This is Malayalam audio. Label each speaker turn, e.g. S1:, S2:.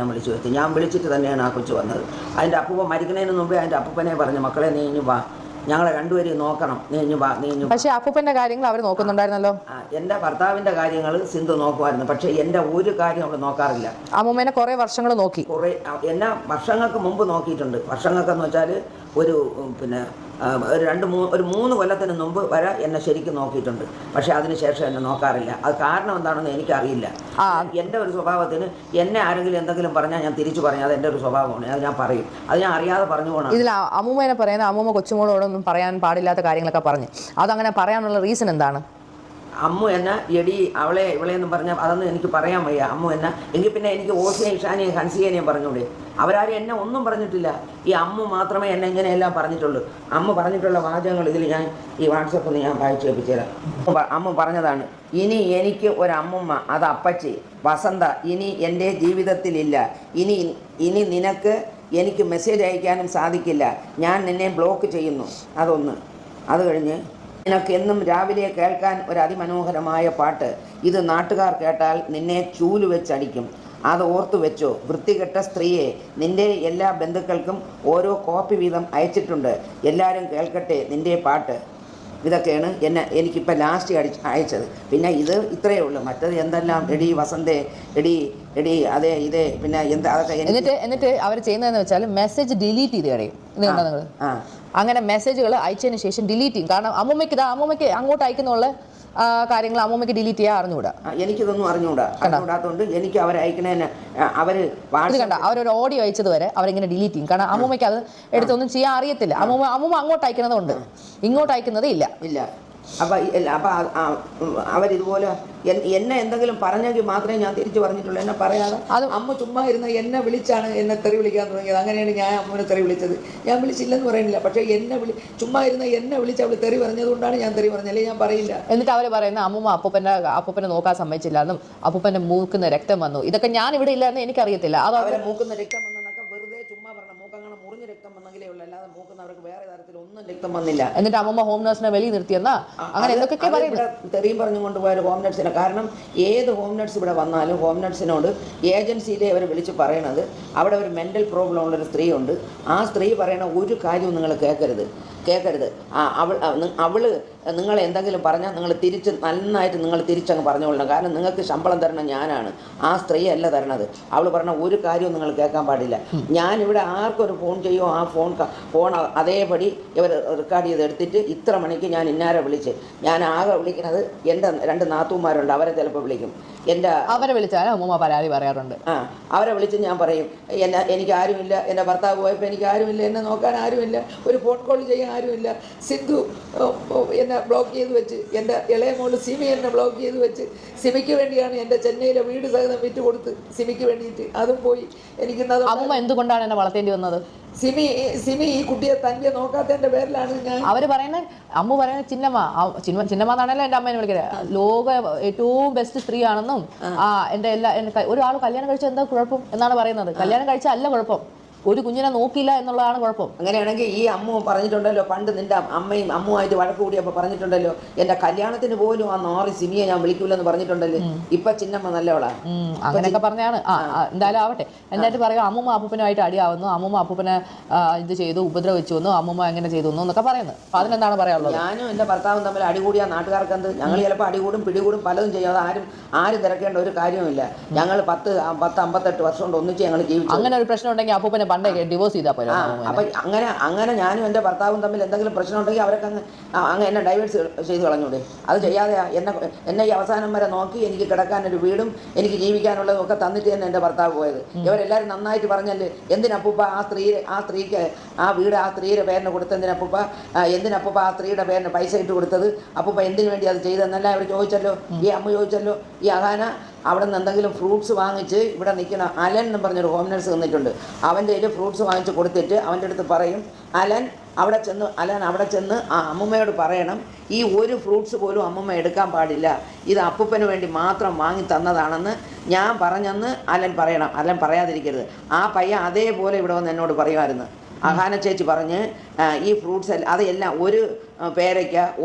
S1: ഞാൻ വിളിച്ചു വരുത്തി. ഞാൻ വിളിച്ചിട്ട് തന്നെയാണ് ആ കൊച്ചു വന്നത്. അതിൻ്റെ അപ്പൂപ്പൻ മരിക്കുന്നതിന് മുമ്പേ അതിൻ്റെ അപ്പൂപ്പനെ പറഞ്ഞു, മക്കളെ നീ ഇഞ്ഞു വാ, ഞങ്ങളെ രണ്ടുപേരെയും നോക്കണം, നീ ഇഞ്ഞു വാ, നീ ഇഞ്ഞു.
S2: പക്ഷേ അപ്പൂപ്പൻ്റെ കാര്യങ്ങൾ അവർ നോക്കുന്നുണ്ടായിരുന്നല്ലോ.
S1: എൻ്റെ ഭർത്താവിൻ്റെ കാര്യങ്ങൾ സിന്ധു നോക്കുമായിരുന്നു, പക്ഷേ എൻ്റെ ഒരു കാര്യം അവൾ നോക്കാറില്ല.
S2: അമ്മൂമ്മേനെ കുറേ വർഷങ്ങൾ നോക്കി.
S1: എന്നെ വർഷങ്ങൾക്ക് മുമ്പ് നോക്കിയിട്ടുണ്ട്. വർഷങ്ങൾക്കെന്ന് വെച്ചാൽ ഒരു പിന്നെ ഒരു 3 കൊല്ലത്തിന് മുമ്പ് വരെ എന്നെ ശരിക്കും നോക്കിയിട്ടുണ്ട്. പക്ഷേ അതിനുശേഷം എന്നെ നോക്കാറില്ല. അത് കാരണം എന്താണെന്ന് എനിക്കറിയില്ല. എൻ്റെ ഒരു സ്വഭാവത്തിന് എന്നെ ആരെങ്കിലും എന്തെങ്കിലും പറഞ്ഞാൽ ഞാൻ തിരിച്ചു പറഞ്ഞാൽ അത് എൻ്റെ ഒരു സ്വഭാവമാണ്. അത് ഞാൻ പറയും. അത് ഞാൻ അറിയാതെ പറഞ്ഞു പോകണം.
S2: ഇതിൽ അമ്മൂമ്മേനെ പറയുന്ന അമ്മൂമ്മ കൊച്ചുമോളോടൊന്നും പറയാൻ പാടില്ലാത്ത കാര്യങ്ങളൊക്കെ പറഞ്ഞു. അതങ്ങനെ പറയാനുള്ള റീസൺ എന്താണ്?
S1: അമ്മു എന്നെ എടി അവളെ ഇവളെന്നും പറഞ്ഞാൽ അതൊന്നും എനിക്ക് പറയാൻ വയ്യ. അമ്മു എന്നെ എങ്കിൽ പിന്നെ എനിക്ക് ഓസിയെയും ഇഷാനെയും ഹൻസിയേനെയും പറഞ്ഞൂടെ? അവരാരും എന്നെ ഒന്നും പറഞ്ഞിട്ടില്ല. ഈ അമ്മു മാത്രമേ എന്നെ ഇങ്ങനെയെല്ലാം പറഞ്ഞിട്ടുള്ളൂ. അമ്മ പറഞ്ഞിട്ടുള്ള വാചകങ്ങൾ ഇതിൽ ഞാൻ ഈ വാട്സപ്പിൽ ഞാൻ വായിച്ചു കേൾപ്പിച്ചുതരാം. അമ്മ പറഞ്ഞതാണ്, ഇനി എനിക്ക് ഒരമ്മൂമ്മ, അത് അപ്പച്ചി വസന്ത ഇനി എൻ്റെ ജീവിതത്തിലില്ല. ഇനി നിനക്ക് എനിക്ക് മെസ്സേജ് അയക്കാനും സാധിക്കില്ല. ഞാൻ നിന്നെ ബ്ലോക്ക് ചെയ്യുന്നു. അതൊന്ന്. അത് കഴിഞ്ഞ് നിനക്ക് എന്നും രാവിലെ കേൾക്കാൻ ഒരു അതിമനോഹരമായ പാട്ട്. ഇത് നാട്ടുകാർ കേട്ടാൽ നിന്നെ ചൂല് വെച്ചടിക്കും. അത് ഓർത്തു വെച്ചോ. വൃത്തികെട്ട സ്ത്രീയെ, നിൻ്റെ എല്ലാ ബന്ധുക്കൾക്കും ഓരോ കോപ്പി വീതം അയച്ചിട്ടുണ്ട്. എല്ലാവരും കേൾക്കട്ടെ നിൻ്റെ പാട്ട്. ഇതൊക്കെയാണ് എനിക്കിപ്പോൾ ലാസ്റ്റ് അയച്ചത്. പിന്നെ ഇത് ഇത്രയേ ഉള്ളൂ. മറ്റത് എന്തെല്ലാം എടി വസന്തേ, എടി അതേ ഇതേ പിന്നെ എന്താ അതൊക്കെ.
S2: എന്നിട്ട് അവർ ചെയ്യുന്നതെന്ന് വെച്ചാൽ മെസ്സേജ് ഡിലീറ്റ് ചെയ്ത് കളയും. ഇതുണ്ടോ നിങ്ങൾ? അങ്ങനെ മെസ്സേജുകൾ അയച്ചതിന് ശേഷം ഡിലീറ്റ് ചെയ്യും. കാരണം അമ്മൂമ്മയ്ക്ക് അങ്ങോട്ട് അയക്കുന്നുള്ള കാര്യങ്ങൾ അമ്മൂമ്മയ്ക്ക് ഡിലീറ്റ് ചെയ്യാൻ അറിഞ്ഞുകൂടാ.
S1: എനിക്കിതൊന്നും അറിഞ്ഞുകൂടാത്തതുകൊണ്ട് എനിക്ക് അവരയക്കണേന്
S2: അവരൊരു ഓഡിയോ അയച്ചത് വരെ അവരിങ്ങനെ ഡിലീറ്റ് ചെയ്യും. കാരണം അമ്മൂമ്മയ്ക്ക് അത് എടുത്തൊന്നും ചെയ്യാൻ അറിയത്തില്ല. അമ്മൂമ്മ അങ്ങോട്ട് അയക്കുന്നതുകൊണ്ട് ഇങ്ങോട്ട് അയക്കുന്നതേ ഇല്ല.
S1: അപ്പം അവരിതുപോലെ എന്നെ എന്തെങ്കിലും പറഞ്ഞെങ്കിൽ മാത്രമേ ഞാൻ തിരിച്ചു പറഞ്ഞിട്ടുള്ളൂ. എന്നെ പറയാതെ അമ്മ ചുമ്മാ ഇരുന്ന് എന്നെ വിളിച്ചാണ് എന്നെ തെറി വിളിക്കാൻ തുടങ്ങിയത്. അങ്ങനെയാണ് ഞാൻ അമ്മനെ തെറി വിളിച്ചത്. ഞാൻ വിളിച്ചില്ലെന്ന് പറയുന്നില്ല. പക്ഷേ ചുമ്മാ ഇരുന്ന് എന്നെ വിളിച്ച് അവൾ തെറി പറഞ്ഞതുകൊണ്ടാണ് ഞാൻ തെറി പറഞ്ഞത്. അല്ലെങ്കിൽ ഞാൻ പറയില്ല.
S2: എന്നിട്ട് അവർ പറയുന്ന അമ്മൂമ്മ അപ്പൂപ്പനെ നോക്കാൻ സമ്മതിച്ചില്ല എന്നും അപ്പൂപ്പൻ്റെ മൂക്കുന്ന രക്തം വന്നു. ഇതൊക്കെ ഞാൻ ഇവിടെ ഇല്ല എന്ന് എനിക്കറിയത്തില്ല. അത് അവരെ
S1: മൂക്കുന്ന രക്തം വന്നതൊക്കെ വെറുതെ ചുമ്മാ പറഞ്ഞ മൂക്കങ്ങനെ മുറിഞ്ഞ രക്തം വന്നെങ്കിലേ ഉള്ളൂ. അല്ലാതെ മൂക്കുന്നവർക്ക് വേറെ തരത്തിലൊന്നും രക്തം വന്നില്ല.
S2: എന്നിട്ട് അമ്മൂമ്മ ഹോം നഴ്സിനെ വെളിയിൽ നിർത്തിയെന്നാ അങ്ങനെ എന്തൊക്കെ പറയുന്നത്.
S1: തെറിയും പറഞ്ഞു കൊണ്ടുപോയ ഹോം നഴ്സിനെ. കാരണം ഏത് ഹോം നഴ്സ് ഇവിടെ വന്നാലും ഹോം നഴ്സിനോട് ഏജൻസിയിലെ അവർ വിളിച്ച് പറയണത് അവിടെ ഒരു മെൻ്റൽ പ്രോബ്ലം ഉള്ളൊരു സ്ത്രീ ഉണ്ട്. ആ സ്ത്രീ പറയണ ഒരു കാര്യവും നിങ്ങൾ കേൾക്കരുത്. അവൾ നിങ്ങൾ എന്തെങ്കിലും പറഞ്ഞാൽ നിങ്ങൾ നന്നായിട്ട് നിങ്ങൾ തിരിച്ചങ്ങ് പറഞ്ഞുകൊള്ളണം. കാരണം നിങ്ങൾക്ക് ശമ്പളം തരണം ഞാനാണ്, ആ സ്ത്രീ അല്ല തരണത്. അവൾ പറഞ്ഞ ഒരു കാര്യവും നിങ്ങൾ കേൾക്കാൻ പാടില്ല. ഞാനിവിടെ ആർക്കൊരു ഫോൺ ചെയ്യുമോ ആ ഫോൺ അതേപടി ഇവർ റെക്കോർഡ് ചെയ്തെടുത്തിട്ട് ഇത്ര മണിക്ക് ഞാൻ ഇന്നാരെ വിളിച്ച്, ഞാൻ ആകെ വിളിക്കുന്നത് എൻ്റെ 2 നാത്തൂന്മാരുണ്ട്, അവരെ ചിലപ്പോൾ വിളിക്കും.
S2: അവരെ വിളിച്ചാലും അമ്മൂമ്മ പരാതി പറയാറുണ്ട്.
S1: അവരെ വിളിച്ച് ഞാൻ പറയും, എനിക്ക് ആരുമില്ല, എൻ്റെ ഭർത്താവ് പോയപ്പോൾ എനിക്ക് ആരുമില്ല, എന്നെ നോക്കാൻ ആരുമില്ല, ഒരു ഫോൺ കോൾ ചെയ്യാൻ ആരുമില്ല. സിന്ധു എന്നെ ബ്ലോക്ക് ചെയ്ത് വെച്ച്, എൻ്റെ ഇളയ മോള് സിമി എന്നെ ബ്ലോക്ക് ചെയ്ത് വെച്ച്, സിമിക്ക് വേണ്ടിയാണ് എൻ്റെ ചെന്നൈയിലെ വീട് സഹിതം വിറ്റ് കൊടുത്ത് സിമിക്ക് വേണ്ടിയിട്ട്. അതും പോയി. എനിക്കിന്നത്
S2: അമ്മൂമ്മ എന്തുകൊണ്ടാണ് എന്നെ വളർത്തേണ്ടി വന്നത്?
S1: സിമി ഈ കുട്ടിയെ തന്നെ നോക്കാത്തതിൻ്റെ പേരിലാണ് ഞാൻ.
S2: അവർ പറയുന്നത്, അമ്മ പറയുന്നത് ചിന്നമ്മ എന്നാണല്ലോ എൻ്റെ അമ്മേനെ വിളിക്കുന്നത്. ലോക ഏറ്റവും ബെസ്റ്റ് സ്ത്രീ ആണെന്നും എൻ്റെ ഒരാൾ കല്യാണം കഴിച്ചാൽ എന്താ കുഴപ്പം എന്നാണ് പറയുന്നത്. കല്യാണം കഴിച്ചാൽ അല്ല കുഴപ്പം, ഒരു കുഞ്ഞിനെ നോക്കിയില്ല എന്നുള്ളതാണ് കുഴപ്പം.
S1: അങ്ങനെയാണെങ്കിൽ ഈ അമ്മ പറഞ്ഞിട്ടുണ്ടല്ലോ, പണ്ട് നിന്റെ അമ്മയും അമ്മുമായിട്ട് വഴക്ക് കൂടിയപ്പോൾ പറഞ്ഞിട്ടുണ്ടല്ലോ, എൻ്റെ കല്യാണത്തിന് പോലും ആ നാറി സിമിയെ ഞാൻ വിളിക്കൂലെന്ന് പറഞ്ഞിട്ടുണ്ടല്ലോ. ഇപ്പൊ ചിന്നമ്മ നല്ലവളാ.
S2: അങ്ങനെയൊക്കെ പറഞ്ഞാണ്. എന്തായാലും ആവട്ടെ. എന്നിട്ട് പറയുക അമ്മൂമ്മ അപ്പൂപ്പനുമായിട്ട് അടിയാവുന്നു, അമ്മൂമ്മ അപ്പൂപ്പനെ ഇത് ചെയ്തു, ഉപദ്രവിച്ചു വന്നു, അമ്മൂമ്മ എങ്ങനെ ചെയ്തു എന്നൊക്കെ പറയുന്നത്. അപ്പൊ അതിനെന്താണ് പറയാനുള്ളത്?
S1: ഞാനും എൻ്റെ ഭർത്താവും തമ്മിൽ അടികൂടിയ നാട്ടുകാർക്ക് എന്ത്? ഞങ്ങൾ ചിലപ്പോൾ അടികൂടും പിടികൂടും പലതും ചെയ്യും. അത് ആരും തിരക്കേണ്ട ഒരു കാര്യവുമില്ല. ഞങ്ങൾ 10-58 വർഷം കൊണ്ട് ഒന്നിച്ച് ഞങ്ങൾ ജീവിച്ചു.
S2: അങ്ങനെ ഒരു പ്രശ്നം ഉണ്ടെങ്കിൽ അപ്പൂപ്പനെ പണ്ടേ ഡിവോഴ്സ് ചെയ്താൽ പോലെ.
S1: അപ്പം അങ്ങനെ ഞാനും എൻ്റെ ഭർത്താവും തമ്മിൽ എന്തെങ്കിലും പ്രശ്നം ഉണ്ടെങ്കിൽ അവരൊക്കെ അങ്ങ് എന്നെ ഡൈവേഴ്സ് ചെയ്ത് കളഞ്ഞൂടെ? അത് ചെയ്യാതെ എന്നെ ഈ അവസാനം വരെ നോക്കി എനിക്ക് കിടക്കാനൊരു വീടും എനിക്ക് ജീവിക്കാനുള്ളതും ഒക്കെ തന്നിട്ട് തന്നെ എൻ്റെ ഭർത്താവ് പോയത്. ഇവരെല്ലാവരും നന്നായിട്ട് പറഞ്ഞല്ലേ, എന്തിനപ്പൂപ്പ ആ സ്ത്രീക്ക് ആ വീട് ആ സ്ത്രീയുടെ പേരിന് കൊടുത്തെന്തിനപ്പൂപ്പ, എന്തിനപ്പൂപ്പ ആ സ്ത്രീയുടെ പേരിന് പൈസ ഇട്ട് കൊടുത്തത്, അപ്പൂപ്പ എന്തിനു വേണ്ടി അത് ചെയ്തെന്നെല്ലാം അവർ ചോദിച്ചല്ലോ. ഈ അമ്മ ചോദിച്ചല്ലോ. ഈ അഹാന അവിടെ നിന്ന് എന്തെങ്കിലും ഫ്രൂട്ട്സ് വാങ്ങിച്ച് ഇവിടെ നിൽക്കുന്ന അലൻ എന്ന് പറഞ്ഞൊരു ഹോം നഴ്സ് നിന്നിട്ടുണ്ട്. അവൻ്റെ കയ്യിൽ ഫ്രൂട്ട്സ് വാങ്ങിച്ച് കൊടുത്തിട്ട് അവൻ്റെ അടുത്ത് പറയും, അലൻ അവിടെ ചെന്ന് ആ അമ്മൂമ്മയോട് പറയണം, ഈ ഒരു ഫ്രൂട്ട്സ് പോലും അമ്മൂമ്മ എടുക്കാൻ പാടില്ല, ഇത് അപ്പൂപ്പന് വേണ്ടി മാത്രം വാങ്ങി തന്നതാണെന്ന് ഞാൻ പറഞ്ഞെന്ന് അലൻ പറയണം. അലൻ പറയാതിരിക്കരുത്. ആ പയ്യൻ അതേപോലെ ഇവിടെ വന്ന് എന്നോട് പറയുമായിരുന്നു. അഹാന ചേച്ചി പറഞ്ഞ് ഈ ഫ്രൂട്ട്സ് അതെല്ലാം ഒരു പേരയ്ക്ക